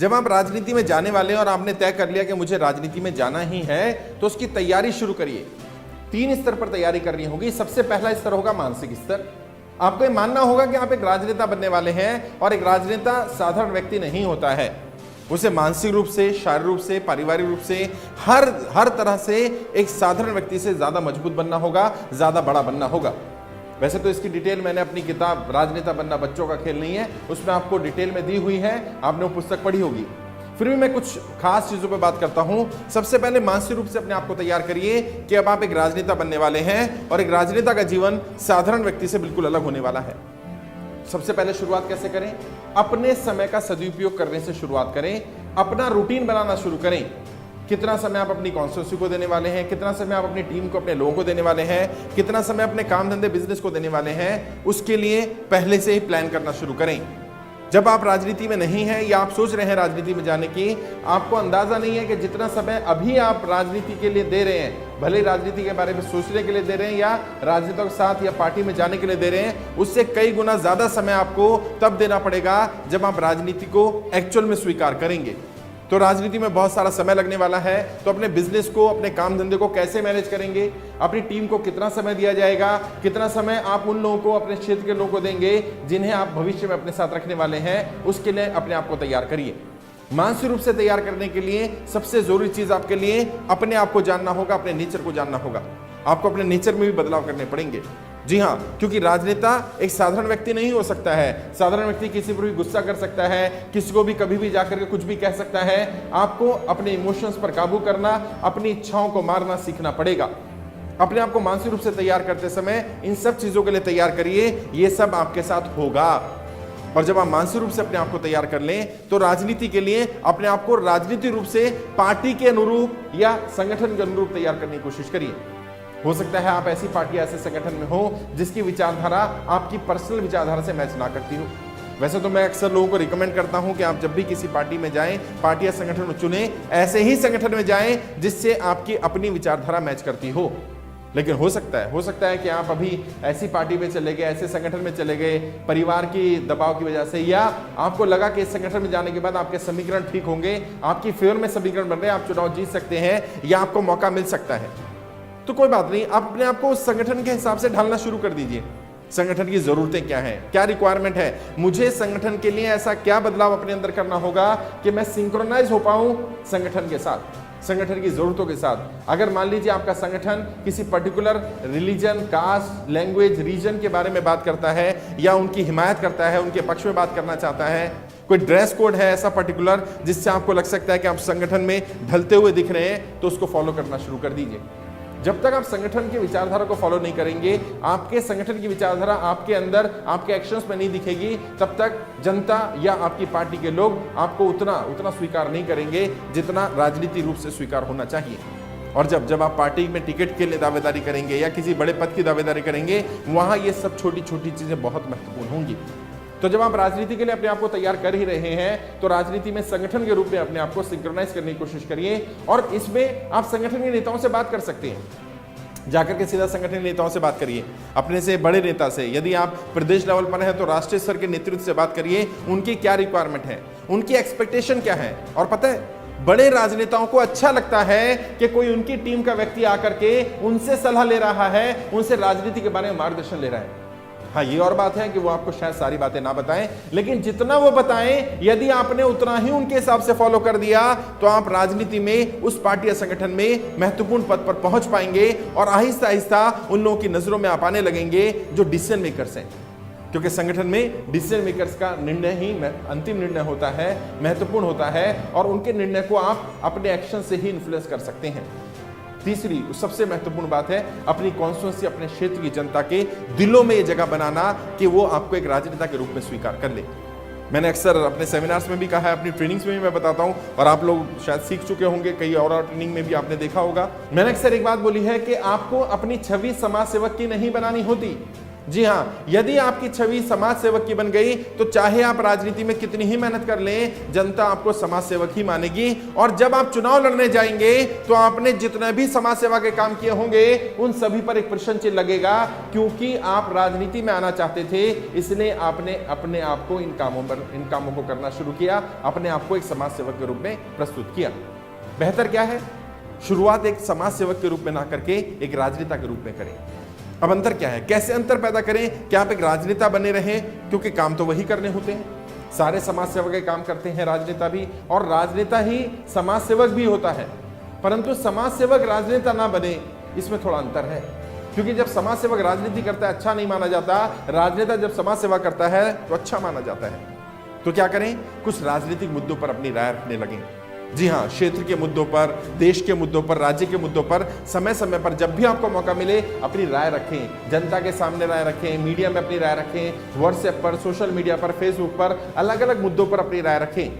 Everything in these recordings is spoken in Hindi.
जब आप राजनीति में जाने वाले हैं और आपने तय कर लिया कि मुझे राजनीति में जाना ही है, तो उसकी तैयारी शुरू करिए। 3 स्तर पर तैयारी करनी होगी। सबसे पहला स्तर होगा मानसिक स्तर। आपको ये मानना होगा कि आप एक राजनेता बनने वाले हैं, और एक राजनेता साधारण व्यक्ति नहीं होता है। उसे मानसिक रूप से, शारीरिक रूप से, पारिवारिक रूप से, हर तरह से एक साधारण व्यक्ति से ज्यादा मजबूत बनना होगा, ज्यादा बड़ा बनना होगा। वैसे तो इसकी डिटेल मैंने अपनी किताब राजनेता बनना बच्चों का खेल नहीं है, उसमें आपको डिटेल में दी हुई है, आपने वो पुस्तक पढ़ी होगी। फिर भी मैं कुछ खास चीजों पे बात करता हूं। सबसे पहले मानसिक रूप से अपने आप को तैयार करिए कि अब आप एक राजनेता बनने वाले हैं, और एक राजनेता का जीवन साधारण व्यक्ति से बिल्कुल अलग होने वाला है। सबसे पहले शुरुआत कैसे करें? अपने समय का सदुपयोग करने से शुरुआत करें। अपना रूटीन बनाना शुरू करें। कितना समय आप अपनी कॉन्स्टिट्यूंसी को देने वाले हैं, कितना समय आप अपनी टीम को, अपने लोगों को देने वाले हैं, कितना समय अपने काम धंधे बिजनेस को देने वाले हैं, उसके लिए पहले से ही प्लान करना शुरू करें। जब आप राजनीति में नहीं हैं या आप सोच रहे हैं राजनीति में जाने की, आपको अंदाजा नहीं है कि जितना समय अभी आप राजनीति के लिए दे रहे हैं, भले राजनीति के बारे में सोचने के लिए दे रहे हैं या राजनेताओं के साथ या पार्टी में जाने के लिए दे रहे हैं, उससे कई गुना ज्यादा समय आपको तब देना पड़ेगा जब आप राजनीति को एक्चुअल में स्वीकार करेंगे। तो राजनीति में बहुत सारा समय लगने वाला है, तो अपने बिजनेस को, अपने काम धंधे को कैसे मैनेज करेंगे, अपनी टीम को कितना समय दिया जाएगा, कितना समय आप उन लोगों को, अपने क्षेत्र के लोगों को देंगे जिन्हें आप भविष्य में अपने साथ रखने वाले हैं, उसके लिए अपने आप को तैयार करिए। मानसिक रूप से तैयार करने के लिए सबसे जरूरी चीज आपके लिए अपने आप को जानना होगा, अपने नेचर को जानना होगा। आपको अपने नेचर में भी बदलाव करने पड़ेंगे। जी हाँ, क्योंकि राजनेता एक साधारण व्यक्ति नहीं हो सकता है। साधारण व्यक्ति किसी पर भी गुस्सा कर सकता है, किसी को भी कभी भी जाकर के कुछ भी कह सकता है। आपको अपने इमोशंस पर काबू करना, अपनी इच्छाओं को मारना सीखना पड़ेगा। अपने आप को मानसिक रूप से तैयार करते समय इन सब चीजों के लिए तैयार करिए, ये सब आपके साथ होगा। और जब आप मानसिक रूप से अपने आप को तैयार कर लें, तो राजनीति के लिए अपने आप को राजनीतिक रूप से पार्टी के अनुरूप या संगठन के अनुरूप तैयार करने की कोशिश करिए। हो सकता है आप ऐसी पार्टी, ऐसे संगठन में हो जिसकी विचारधारा आपकी पर्सनल विचारधारा से मैच ना करती हो। वैसे तो मैं अक्सर लोगों को रिकमेंड करता हूं कि आप जब भी किसी पार्टी में जाएं, पार्टी या संगठन चुनें, ऐसे ही संगठन में जाएं जिससे आपकी अपनी विचारधारा मैच करती हो। लेकिन हो सकता है कि आप अभी ऐसी पार्टी में चले गए, ऐसे संगठन में चले गए, परिवार की दबाव की वजह से, या आपको लगा कि इस संगठन में जाने के बाद आपके समीकरण ठीक होंगे, आपकी फेवर में समीकरण बन रहे हैं, आप चुनाव जीत सकते हैं या आपको मौका मिल सकता है। तो कोई बात नहीं, आप अपने आप को उस संगठन के हिसाब से ढालना शुरू कर दीजिए। संगठन की जरूरतें क्या हैं, क्या रिक्वायरमेंट है, मुझे संगठन के लिए ऐसा क्या बदलाव अपने अंदर करना होगा कि मैं सिंक्रोनाइज हो पाऊं संगठन के साथ, संगठन की जरूरतों के साथ। अगर मान लीजिए आपका संगठन किसी particular religion, caste, language, region के बारे में बात करता है या उनकी हिमायत करता है, उनके पक्ष में बात करना चाहता है, कोई ड्रेस कोड है ऐसा पर्टिकुलर जिससे आपको लग सकता है कि आप संगठन में ढलते हुए दिख रहे हैं, तो उसको फॉलो करना शुरू कर दीजिए। जब तक आप संगठन की विचारधारा को फॉलो नहीं करेंगे, आपके संगठन की विचारधारा आपके अंदर, आपके एक्शंस में नहीं दिखेगी, तब तक जनता या आपकी पार्टी के लोग आपको उतना स्वीकार नहीं करेंगे जितना राजनीतिक रूप से स्वीकार होना चाहिए। और जब आप पार्टी में टिकट के लिए दावेदारी करेंगे या किसी बड़े पद की दावेदारी करेंगे, वहां ये सब छोटी छोटी चीजें बहुत महत्वपूर्ण होंगी। तो जब आप राजनीति के लिए अपने आप को तैयार कर ही रहे हैं, तो राजनीति में संगठन के रूप में अपने आप को सिंक्रोनाइज करने की कोशिश करिए। और इसमें आप संगठन के नेताओं से बात कर सकते हैं। जाकर के सीधा संगठन के नेताओं से बात करिए, अपने से बड़े नेता से। यदि आप प्रदेश लेवल पर हैं तो राष्ट्रीय स्तर के नेतृत्व से बात करिए, उनकी क्या रिक्वायरमेंट है, उनकी एक्सपेक्टेशन क्या है। और पता है, बड़े राजनेताओं को अच्छा लगता है कि कोई उनकी टीम का व्यक्ति आकर के उनसे सलाह ले रहा है, उनसे राजनीति के बारे में मार्गदर्शन ले रहा है। हाँ, ये और बात है कि वो आपको शायद सारी बातें ना बताएं, लेकिन जितना वो बताएं, यदि आपने उतना ही उनके हिसाब से फॉलो कर दिया, तो आप राजनीति में, उस पार्टी या संगठन में महत्वपूर्ण पद पर पहुंच पाएंगे और आहिस्ता आहिस्ता उन लोगों की नजरों में आप आने लगेंगे जो डिसीजन मेकर्स हैं। क्योंकि संगठन में डिसीजन मेकर्स का निर्णय ही अंतिम निर्णय होता है, महत्वपूर्ण होता है, और उनके निर्णय को आप अपने एक्शन से ही इन्फ्लुएंस कर सकते हैं। तीसरी सबसे महत्वपूर्ण बात है, अपनी कॉन्स्टिट्यूएंसी, अपने क्षेत्र की जनता के दिलों में ये जगह बनाना कि वो आपको एक राजनेता के रूप में स्वीकार कर ले। मैंने अक्सर अपने सेमिनार्स में भी कहा है, अपनी ट्रेनिंग्स में भी मैं बताता हूं, और आप लोग शायद सीख चुके होंगे, कई और ट्रेनिंग में भी आपने देखा होगा। मैंने अक्सर एक बात बोली है कि आपको अपनी छवि समाज सेवक की नहीं बनानी होती, जी हां, यदि आपकी छवि समाज सेवक की बन गई तो चाहे आप राजनीति में कितनी ही मेहनत कर लें, जनता आपको समाज सेवक ही मानेगी। और जब आप चुनाव लड़ने जाएंगे तो आपने जितने भी समाज सेवा के काम किए होंगे उन सभी पर एक प्रश्न चिन्ह लगेगा, क्योंकि आप राजनीति में आना चाहते थे, इसलिए आपने अपने आप को इन कामों को करना शुरू किया, अपने आप को एक समाज सेवक के रूप में प्रस्तुत किया। बेहतर क्या है, शुरुआत एक समाज सेवक के रूप में ना करके एक राजनेता के रूप में करें। अब अंतर क्या है, कैसे अंतर पैदा करें कि आप एक राजनेता बने रहें, क्योंकि काम तो वही करने होते हैं, सारे समाज सेवक के काम करते हैं राजनेता भी, और राजनेता ही समाज सेवक भी होता है। परंतु समाज सेवक राजनेता ना बने, इसमें थोड़ा अंतर है, क्योंकि जब समाज सेवक राजनीति करता है अच्छा नहीं माना जाता, राजनेता जब समाज सेवा करता है तो अच्छा माना जाता है। तो क्या करें, कुछ राजनीतिक मुद्दों पर अपनी राय रखने लगें। जी हाँ, क्षेत्र के मुद्दों पर, देश के मुद्दों पर, राज्य के मुद्दों पर समय समय पर जब भी आपको मौका मिले अपनी राय रखें, जनता के सामने राय रखें, मीडिया में अपनी राय रखें, व्हाट्सएप पर, सोशल मीडिया पर, फेसबुक पर, अलग अलग मुद्दों पर अपनी राय रखें।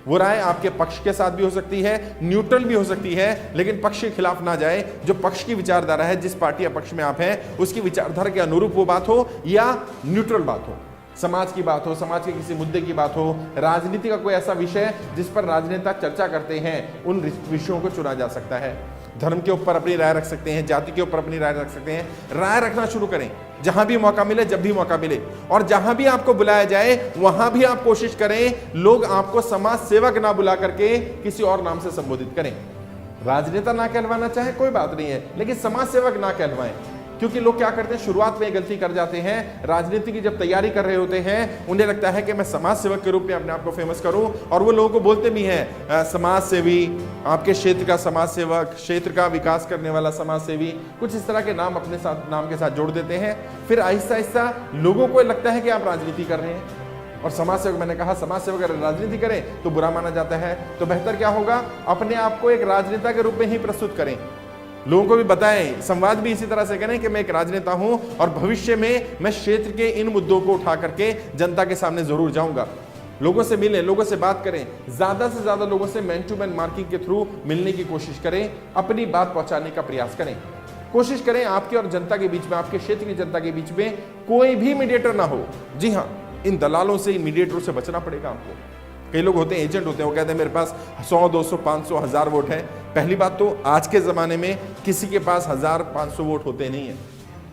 वो राय आपके पक्ष के साथ भी हो सकती है, न्यूट्रल भी हो सकती है, लेकिन पक्ष के खिलाफ ना जाए। जो पक्ष की विचारधारा है, जिस पार्टी या पक्ष में आप हैं, उसकी विचारधारा के अनुरूप वो बात हो या न्यूट्रल बात हो, समाज की बात हो, समाज के किसी मुद्दे की बात हो, राजनीति का कोई ऐसा विषय जिस पर राजनेता चर्चा करते हैं, उन विषयों को चुना जा सकता है। धर्म के ऊपर अपनी राय रख सकते हैं, जाति के ऊपर अपनी राय रख सकते हैं। राय रखना शुरू करें, जहां भी मौका मिले, जब भी मौका मिले, और जहां भी आपको बुलाया जाए वहां भी आप कोशिश करें लोग आपको समाज सेवक ना बुला करके किसी और नाम से संबोधित करें। राजनेता ना कहलवाना चाहे कोई बात नहीं है, लेकिन समाज सेवक ना कहलवाएं, क्योंकि लोग क्या करते हैं, शुरुआत में गलती कर जाते हैं, राजनीति की जब तैयारी कर रहे होते हैं उन्हें लगता है कि मैं समाज सेवक के रूप में अपने आप को फेमस करूं, और वो लोगों को बोलते भी हैं समाज सेवी, आपके क्षेत्र का समाज सेवक, क्षेत्र का विकास करने वाला समाज सेवी, कुछ इस तरह के नाम अपने साथ नाम के साथ जोड़ देते हैं। फिर आहिस्ता आहिस्ता लोगों को लगता है कि आप राजनीति कर रहे हैं, और समाज सेवक, मैंने कहा समाज सेवक अगर राजनीति करें तो बुरा माना जाता है। तो बेहतर क्या होगा, अपने आप को एक राजनेता के रूप में ही प्रस्तुत करें, लोगों को भी बताएं, संवाद भी इसी तरह से करें कि मैं एक राजनेता हूं और भविष्य में मैं क्षेत्र के इन मुद्दों को उठा करके जनता के सामने जरूर जाऊंगा। लोगों से मिलें, लोगों से बात करें, ज्यादा से ज्यादा लोगों से मैन टू मैन मार्किंग के थ्रू मिलने की कोशिश करें, अपनी बात पहुंचाने का प्रयास करें। कोशिश करें आपके और जनता के बीच में, आपके क्षेत्र की जनता के बीच में कोई भी मीडिएटर ना हो। जी हाँ, इन दलालों से, इन मीडिएटरों से बचना पड़ेगा आपको। कई लोग होते हैं, एजेंट होते हैं, वो कहते हैं मेरे पास 100, 200, 500, 1000 वोट है। पहली बात तो आज के ज़माने में किसी के पास 1000, 500 वोट होते नहीं है,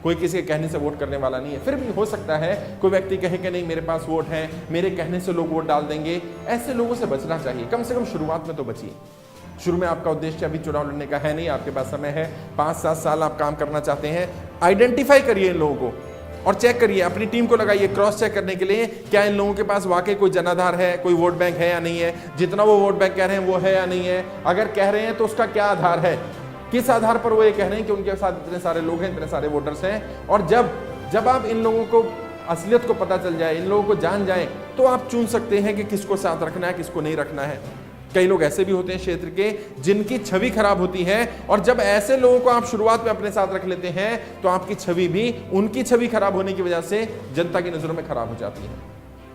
कोई किसी के कहने से वोट करने वाला नहीं है। फिर भी हो सकता है कोई व्यक्ति कहे कि नहीं मेरे पास वोट है, मेरे कहने से लोग वोट डाल देंगे। ऐसे लोगों से बचना चाहिए, कम से कम शुरुआत में तो बचिए। शुरू में आपका उद्देश्य अभी चुनाव लड़ने का है नहीं, आपके पास समय है, 5-7 साल आप काम करना चाहते हैं। आइडेंटिफाई करिए इन लोगों को और चेक करिए, अपनी टीम को लगाइए क्रॉस चेक करने के लिए, क्या इन लोगों के पास वाकई कोई जनाधार है, कोई वोट बैंक है या नहीं है, जितना वो वोट बैंक कह रहे हैं वो है या नहीं है। अगर कह रहे हैं तो उसका क्या आधार है, किस आधार पर वो ये कह रहे हैं कि उनके साथ इतने सारे लोग हैं, इतने सारे वोटर्स हैं। और जब आप इन लोगों को असलियत को पता चल जाए, इन लोगों को जान जाए, तो आप चुन सकते हैं कि किसको साथ रखना है, किसको नहीं रखना है। कई लोग ऐसे भी होते हैं क्षेत्र के जिनकी छवि खराब होती है, और जब ऐसे लोगों को आप शुरुआत में अपने साथ रख लेते हैं तो आपकी छवि भी उनकी छवि खराब होने की वजह से जनता की नजरों में खराब हो जाती है।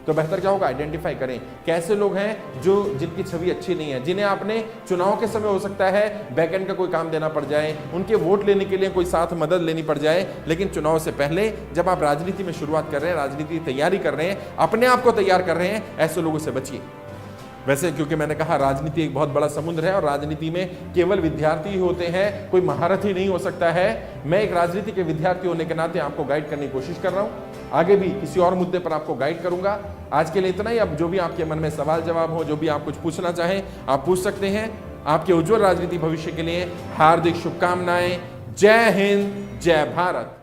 तो बेहतर क्या होगा, आइडेंटिफाई करें कैसे लोग हैं जिनकी छवि अच्छी नहीं है, जिन्हें आपने चुनाव के समय हो सकता है बैकएंड का कोई काम देना पड़ जाए, उनके वोट लेने के लिए कोई साथ मदद लेनी पड़ जाए। लेकिन चुनाव से पहले जब आप राजनीति में शुरुआत कर रहे हैं, राजनीति की तैयारी कर रहे हैं, अपने आप को तैयार कर रहे हैं, ऐसे लोगों से बचिए। वैसे क्योंकि मैंने कहा राजनीति एक बहुत बड़ा समुद्र है और राजनीति में केवल विद्यार्थी ही होते हैं, कोई महारथ ही नहीं हो सकता है। मैं एक राजनीति के विद्यार्थी होने के नाते आपको गाइड करने की कोशिश कर रहा हूं, आगे भी किसी और मुद्दे पर आपको गाइड करूंगा। आज के लिए इतना ही। अब जो भी आपके मन में सवाल जवाब हो, जो भी आप कुछ पूछना चाहें आप पूछ सकते हैं। आपके उज्जवल राजनीति भविष्य के लिए हार्दिक शुभकामनाएं। जय हिंद, जय भारत।